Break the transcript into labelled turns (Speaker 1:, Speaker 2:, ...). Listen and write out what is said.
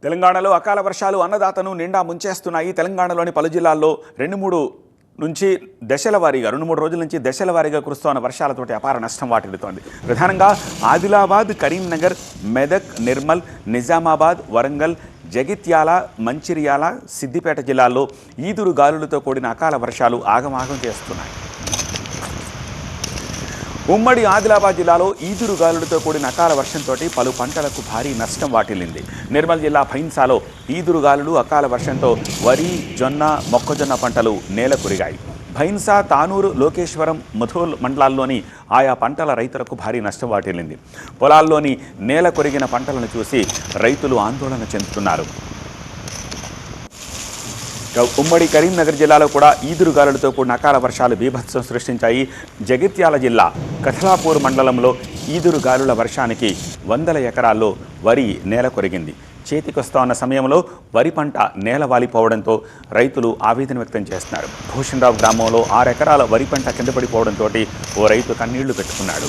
Speaker 1: తెలంగాణలో అకాల వర్షాలు అన్నదాతను నిండా ముంచేస్తున్నాయి. తెలంగాణలోని పలు జిల్లాల్లో 2-3 రోజుల నుంచి దశల వారీగా కురుస్తున్న వర్షాలతోటి అపార నష్టం వాటిల్లుతోంది. ప్రధానంగా ఆదిలాబాద్, కరీంనగర్, మెదక్, నిర్మల్, నిజామాబాద్, వరంగల్, జగిత్యాల, మంచిర్యాల, సిద్దిపేట జిల్లాల్లో ఈదురు గాలులతో కూడిన అకాల వర్షాలు ఆగమాగం చేస్తున్నాయి. ఉమ్మడి ఆదిలాబాద్ జిల్లాలో ఈదురు గాలులతో కూడిన అకాల వర్షంతో పలు పంటలకు భారీ నష్టం వాటిల్లింది. నిర్మల్ జిల్లా భైన్సాలో ఈదురు గాలులు, అకాల వర్షంతో వరి, జొన్న, మొక్కజొన్న పంటలు నేల కొరిగాయి. భైన్సా, తానూరు, లోకేశ్వరం, ముథోల్ మండలాల్లోని ఆయా పంటల రైతులకు భారీ నష్టం వాటిల్లింది. పొలాల్లోని నేల కొరిగిన పంటలను చూసి రైతులు ఆందోళన చెందుతున్నారు. ఉమ్మడి కరీంనగర్ జిల్లాలో కూడా ఈదురుగాలులతో కూడిన అకాల వర్షాలు బీభత్సం సృష్టించాయి. జగిత్యాల జిల్లా కథలాపూర్ మండలంలో ఈదురుగాలుల వర్షానికి 100 ఎకరాల్లో వరి నేల కొరిగింది. చేతికొస్తున్న సమయంలో వరి పంట నేల వాలిపోవడంతో రైతులు ఆవేదన వ్యక్తం చేస్తున్నారు. భూషణరావు గ్రామంలో 6 ఎకరాల వరి పంట కింద పడిపోవడంతో ఓ రైతు కన్నీళ్లు పెట్టుకున్నాడు.